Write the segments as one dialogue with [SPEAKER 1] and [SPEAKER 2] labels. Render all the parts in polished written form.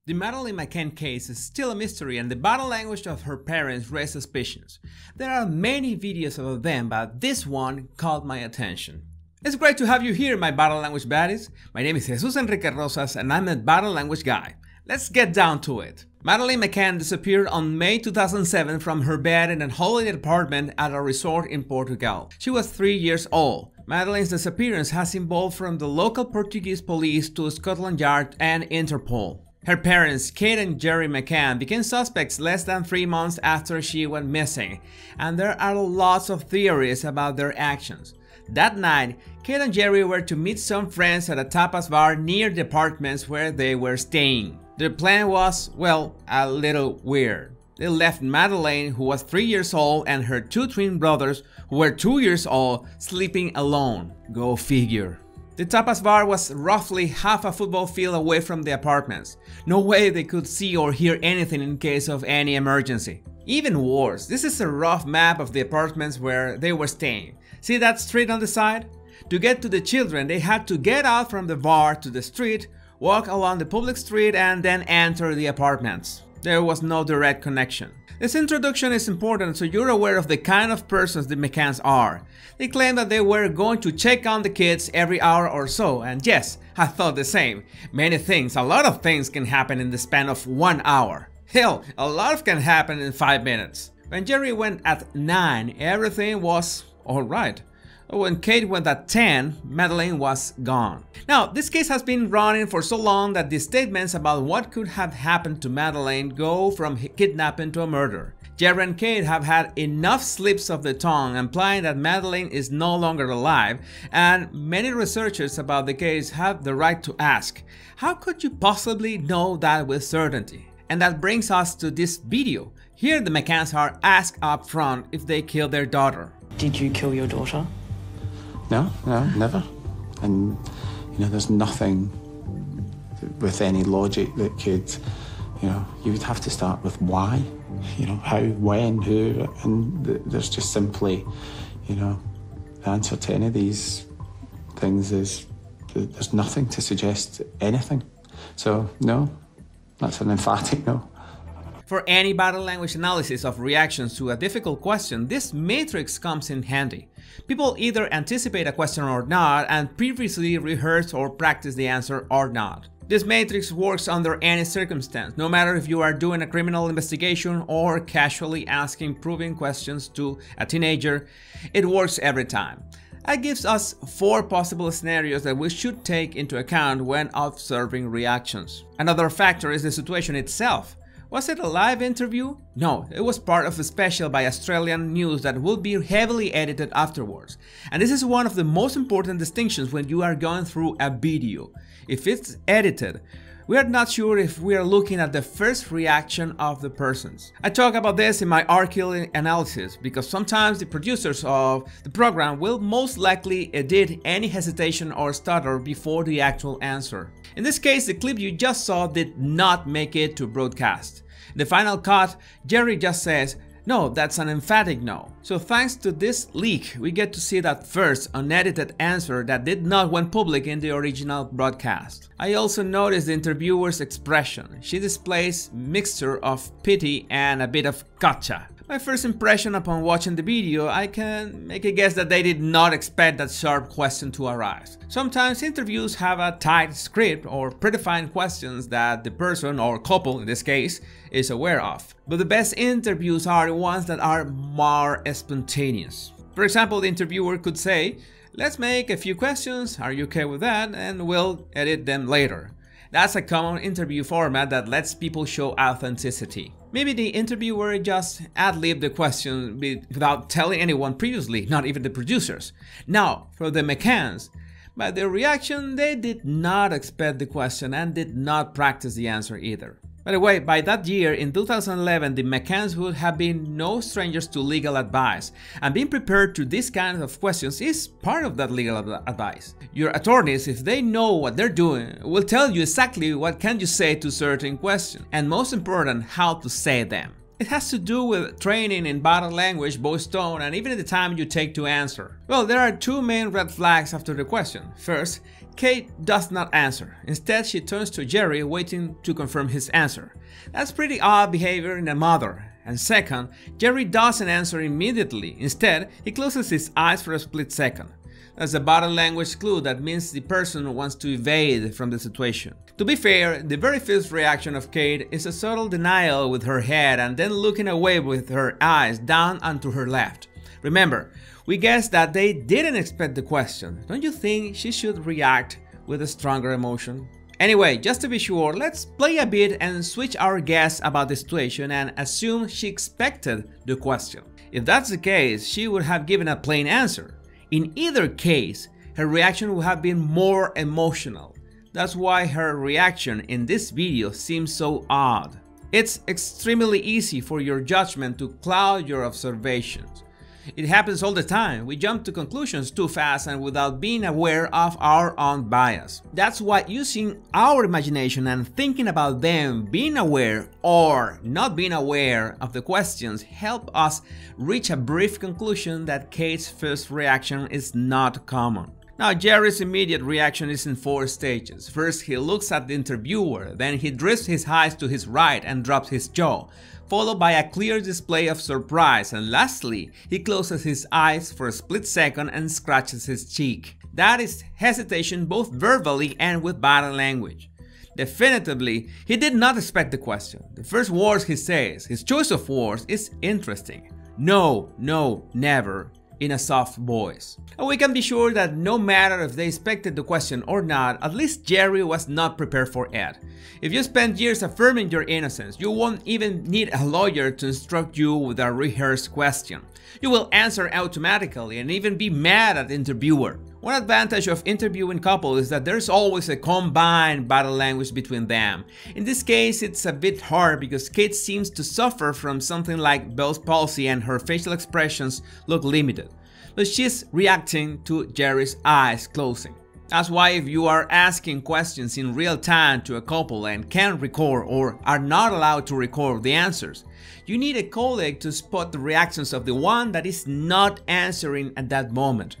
[SPEAKER 1] The Madeleine McCann case is still a mystery and the body language of her parents raised suspicions. There are many videos about them, but this one caught my attention. It's great to have you here, my body language baddies. My name is Jesus Enrique Rosas and I'm a body language guy. Let's get down to it. Madeleine McCann disappeared on May 2007 from her bed in a holiday apartment at a resort in Portugal. She was 3 years old. Madeleine's disappearance has involved from the local Portuguese police to Scotland Yard and Interpol. Her parents, Kate and Jerry McCann, became suspects less than 3 months after she went missing, and there are lots of theories about their actions. That night, Kate and Jerry were to meet some friends at a tapas bar near the apartments where they were staying. Their plan was, well, a little weird. They left Madeleine, who was 3 years old, and her 2 twin brothers, who were 2 years old, sleeping alone. Go figure. The tapas bar was roughly half a football field away from the apartments. No way they could see or hear anything in case of any emergency. Even worse, this is a rough map of the apartments where they were staying. See that street on the side? To get to the children, they had to get out from the bar to the street, walk along the public street, and then enter the apartments. There was no direct connection. This introduction is important so you're aware of the kind of persons the McCanns are. They claim that they were going to check on the kids every hour or so, and yes, I thought the same. Many things, a lot of things can happen in the span of 1 hour. Hell, a lot can happen in 5 minutes. When Jerry went at 9, everything was alright. When Kate went at 10, Madeleine was gone. Now, this case has been running for so long that the statements about what could have happened to Madeleine go from kidnapping to a murder. Jerry and Kate have had enough slips of the tongue implying that Madeleine is no longer alive, and many researchers about the case have the right to ask, how could you possibly know that with certainty? And that brings us to this video. Here the McCanns are asked up front if they killed their daughter.
[SPEAKER 2] Did you kill your daughter?
[SPEAKER 3] No, never. And, there's nothing with any logic that could, you would have to start with why, how, when, who, and there's just simply, the answer to any of these things is there's nothing to suggest anything. So, no, that's an emphatic no.
[SPEAKER 1] For any body language analysis of reactions to a difficult question, this matrix comes in handy. People either anticipate a question or not, and previously rehearse or practice the answer or not. This matrix works under any circumstance, no matter if you are doing a criminal investigation or casually asking probing questions to a teenager, it works every time. That gives us 4 possible scenarios that we should take into account when observing reactions. Another factor is the situation itself. Was it a live interview? No, it was part of a special by Australian News that will be heavily edited afterwards. And this is one of the most important distinctions when you are going through a video. If it's edited, we are not sure if we are looking at the first reaction of the persons. I talk about this in my archival analysis because sometimes the producers of the program will most likely edit any hesitation or stutter before the actual answer. In this case, the clip you just saw did not make it to broadcast. In the final cut, Jerry just says, "No, that's an emphatic no." So thanks to this leak, we get to see that first unedited answer that did not went public in the original broadcast. I also noticed the interviewer's expression. She displays mixture of pity and a bit of gotcha. My first impression upon watching the video, I can make a guess that they did not expect that sharp question to arise. Sometimes interviews have a tight script or predefined questions that the person, or couple in this case, is aware of. But the best interviews are the ones that are more spontaneous. For example, the interviewer could say, "Let's make a few questions, are you okay with that? And we'll edit them later." That's a common interview format that lets people show authenticity. Maybe the interviewer just ad-libbed the question without telling anyone previously, not even the producers. Now, for the McCanns, by their reaction, they did not expect the question and did not practice the answer either. By the way, by that year, in 2011, the McCanns would have been no strangers to legal advice, and being prepared to this kind of questions is part of that legal advice. Your attorneys, if they know what they're doing, will tell you exactly what can you say to certain questions, and most important, how to say them. It has to do with training in body language, voice tone, and even the time you take to answer. Well, there are 2 main red flags after the question. First, Kate does not answer. Instead, she turns to Jerry, waiting to confirm his answer. That's pretty odd behavior in a mother. And second, Jerry doesn't answer immediately. Instead, he closes his eyes for a split second. That's a body language clue that means the person wants to evade from the situation. To be fair, the very first reaction of Kate is a subtle denial with her head and then looking away with her eyes down and to her left. Remember, we guessed that they didn't expect the question. Don't you think she should react with a stronger emotion? Anyway, just to be sure, let's play a bit and switch our guess about the situation and assume she expected the question. If that's the case, she would have given a plain answer. In either case, her reaction would have been more emotional. That's why her reaction in this video seems so odd. It's extremely easy for your judgment to cloud your observations. It happens all the time. We jump to conclusions too fast and without being aware of our own bias. That's why using our imagination and thinking about them being aware or not being aware of the questions help us reach a brief conclusion that Kate's first reaction is not common. Now, Jerry's immediate reaction is in 4 stages. First, he looks at the interviewer, then he drifts his eyes to his right and drops his jaw, followed by a clear display of surprise, and lastly, he closes his eyes for a split second and scratches his cheek. That is hesitation both verbally and with body language. Definitively, he did not expect the question. The first words he says, his choice of words, is interesting. No, no, never, in a soft voice. And we can be sure that no matter if they expected the question or not, at least Jerry was not prepared for it. If you spend years affirming your innocence, you won't even need a lawyer to instruct you with a rehearsed question. You will answer automatically and even be mad at the interviewer. One advantage of interviewing couples is that there's always a combined body language between them. In this case, it's a bit hard because Kate seems to suffer from something like Bell's palsy and her facial expressions look limited. But she's reacting to Jerry's eyes closing. That's why if you are asking questions in real time to a couple and can't record or are not allowed to record the answers, you need a colleague to spot the reactions of the one that is not answering at that moment.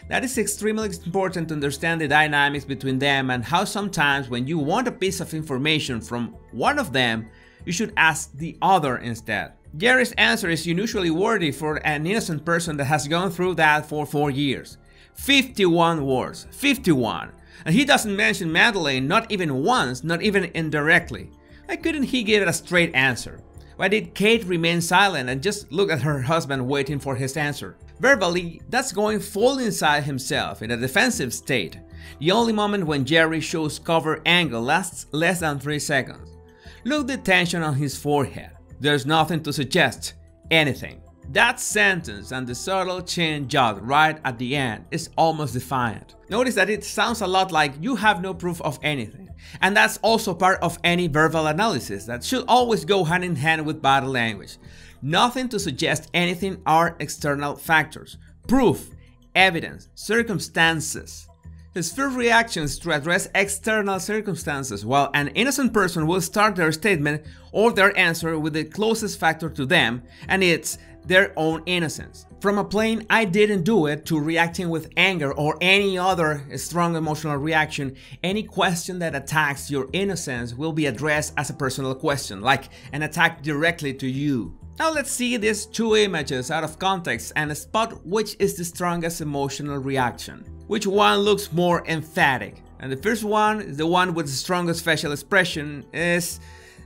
[SPEAKER 1] That is extremely important to understand the dynamics between them and how sometimes when you want a piece of information from one of them, you should ask the other instead. Jerry's answer is unusually worthy for an innocent person that has gone through that for 4 years. 51 words, 51. And he doesn't mention Madeleine not even once, not even indirectly. Why couldn't he give it a straight answer? Why did Kate remain silent and just look at her husband waiting for his answer? Verbally, that's going full inside himself in a defensive state. The only moment when Jerry shows cover angle lasts less than 3 seconds. Look the tension on his forehead. There's nothing to suggest anything. That sentence and the subtle chin jot right at the end is almost defiant. Notice that it sounds a lot like you have no proof of anything. And that's also part of any verbal analysis that should always go hand in hand with body language. Nothing to suggest anything are external factors. Proof, evidence, circumstances. His first reaction is to address external circumstances, while an innocent person will start their statement or their answer with the closest factor to them, and it's their own innocence. From a plain "I didn't do it" to reacting with anger or any other strong emotional reaction, any question that attacks your innocence will be addressed as a personal question, like an attack directly to you. Now let's see these 2 images out of context and spot which is the strongest emotional reaction. Which one looks more emphatic? And the first one is the one with the strongest facial expression. That's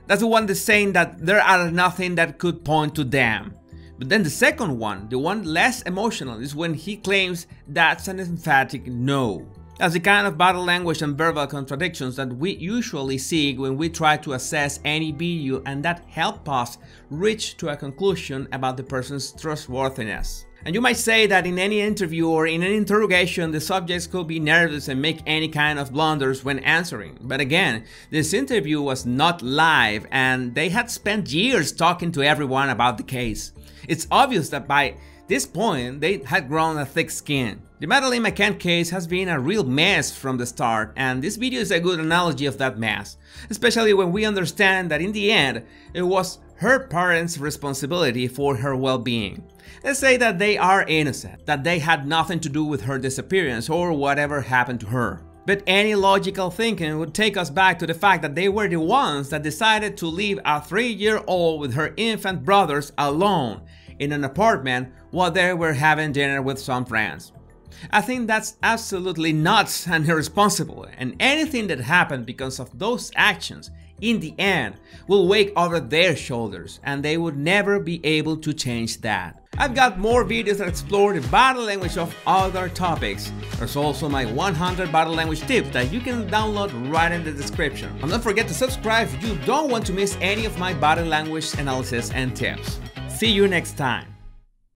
[SPEAKER 1] the one that's saying that there are nothing that could point to them. But then the second one, the one less emotional, is when he claims that's an emphatic no. That's the kind of body language and verbal contradictions that we usually see when we try to assess any video, and that help us reach to a conclusion about the person's trustworthiness. And you might say that in any interview or in an interrogation, the subjects could be nervous and make any kind of blunders when answering. But again, this interview was not live and they had spent years talking to everyone about the case. It's obvious that by this point, they had grown a thick skin. The Madeleine McCann case has been a real mess from the start, and this video is a good analogy of that mess, especially when we understand that in the end, it was her parents' responsibility for her well-being. Let's say that they are innocent, that they had nothing to do with her disappearance or whatever happened to her. But any logical thinking would take us back to the fact that they were the ones that decided to leave a 3-year-old with her infant brothers alone in an apartment while they were having dinner with some friends. I think that's absolutely nuts and irresponsible, and anything that happened because of those actions in the end will weigh over their shoulders, and they would never be able to change that. I've got more videos that explore the body language of other topics. There's also my 100 body language tips that you can download right in the description. And don't forget to subscribe if you don't want to miss any of my body language analysis and tips. See you next time.